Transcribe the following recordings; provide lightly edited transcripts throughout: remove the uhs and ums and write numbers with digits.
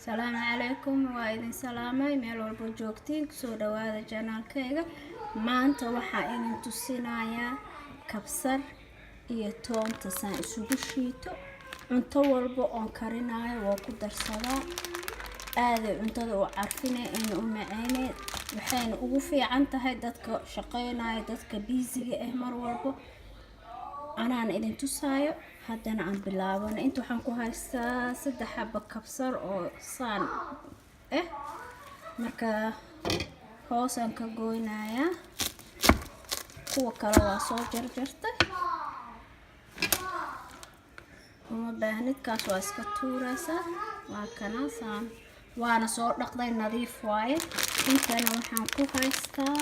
السلام عليكم وإذن سلامي ميل والبو joogtiin soo dhawaada channelkayga maanta waxa idin tusinayaa kabsar iyo toonta saan isugu shiito cunto walba oo karinayo waa ku darsadaa aad cuntada oo carfinay in u macaanay waxayna ugu fiican tahay dadka shaqeynaya dadka busy ah mar walba anaan idin tusaayo haddana aan bilaabano inta waxaan ku haystaa 3 xabba kabsar oo saan marka hoos aan ka goynayaa kuwa kale waa soo jarjartay uma baahnid kaas waa iska tuuraysaa waa kana saan waana soo dhaqday nadiif waaye intana waxaan ku haystaa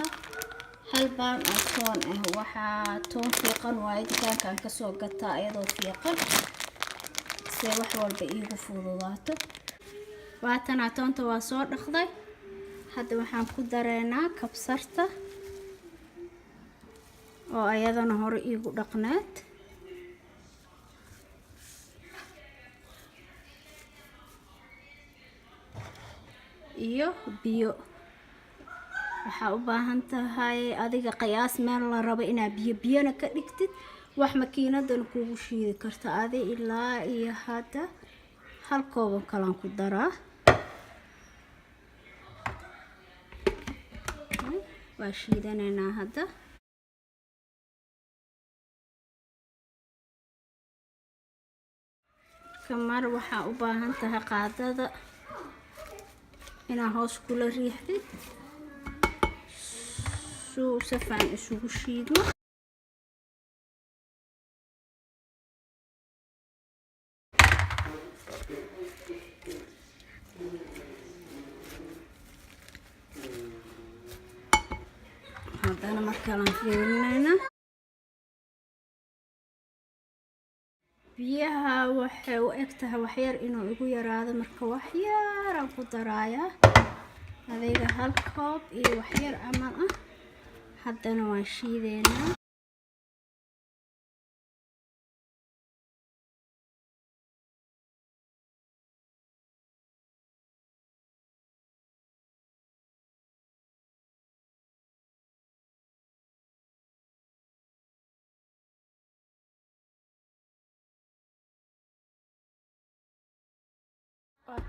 hal baan oo toon waxa toon fiiqan waaye dukaankan ka soo gataa iyadoo fiiqan si wax walba iigu fududaato waatana toonta waa soo dhaqday hadda waxaan ku dareynaa kabsarta oo ayadana hore iigu dhaqneed iyo biyo waxa u baahan tahay adiga qiyaas meel la rabo inaad biyana ka dhigtid wax makiinadan kugu shiidi karta adi ilaa iyo hadda hal koob kale ku daraa waa shiidanayna hadda kamar waxa u baahan tahay qaadada ina hoos kula riixdid soo safaan isugu shiidno haddana markaan fiirinayna biyaha waxay u egtahay wax yar inuu igu yaraado marka wax yar aan ku darayaa adiga hal koob iyo wax yar amal haddana waan shiideynaa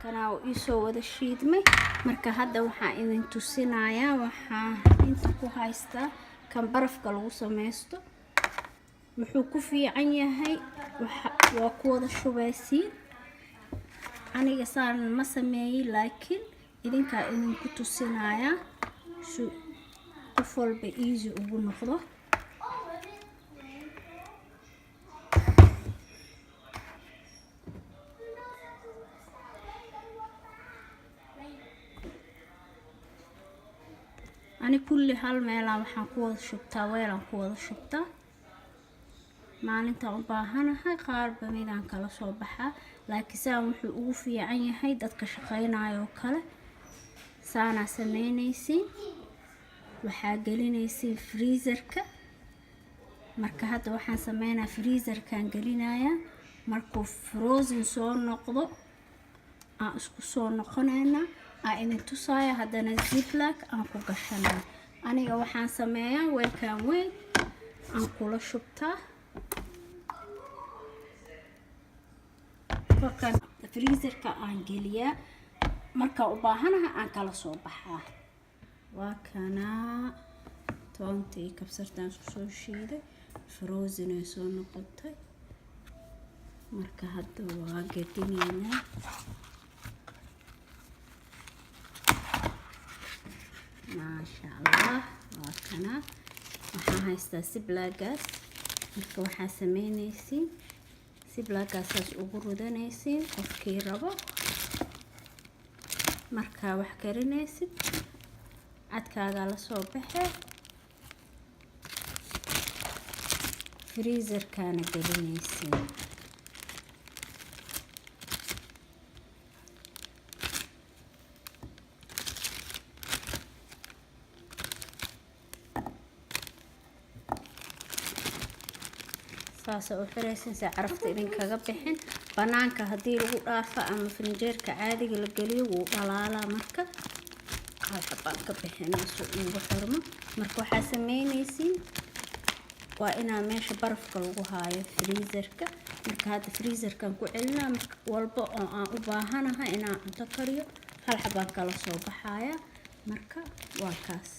kana uu soo wada shiidmay marka hadda waxaan idin tusinayaa waxaan inta ku haystaa kan barafka lagu sameysto wuxuu ku fiican yahay waa ku wada shubaysiin aniga saan ma sameeyay laakiin idinka idin ku tusinayaa qof walba easy ugu noqdo أنا كل هالميلان waxaan ku wada shubtaa weelan ku wada shubtaa maalinta u baahanahay qaar bamidaan kala soo baxaa laakiin saan wuxuu ugu fiican yahay dadka shaqeynaayo kale saana sameynaysiin waxa gelinaysiin freezerka marka hadda waxaan sameynaa freezerkan gelinayaa markuu frozen soo noqdo aan isku soo noqonaynaa idin tusaya haddana ziplock aan ku gashanaa aniga waxaan sameeyaa weelkan weyn aan kula shubtaa marka freezerka aan geliyaa marka u baahanahay aan kala soo baxaa waa kana toontii kabsartaan isku soo shiiday frozen ay soo noqotay marka hadda waa gedinaynaa ما شاء الله وكنا waxaan haystaa siblagaas marka waxa sameynaysiin siblagaas ugu rudanaysiin qofkii rabo marka wax karinaysid cadkaaga la soo baxay freezer kana gelinaysiin saas oo xiraysan si carafta idin kaga bixin banaanka hadii lagu dhaafo ama finjeerka caadiga la galiyo wuu dhalaalaa marka halxabaan ka bixinayso ugu xirmo marka waxaa sameynaysiin waa inaa meesha barafka lagu haayo freezerka marka hadda freezerkan ku celinaa marka walba oo aan u baahanahay inaan cunto kariyo halxabaan kala soo baxaya marka waa kaas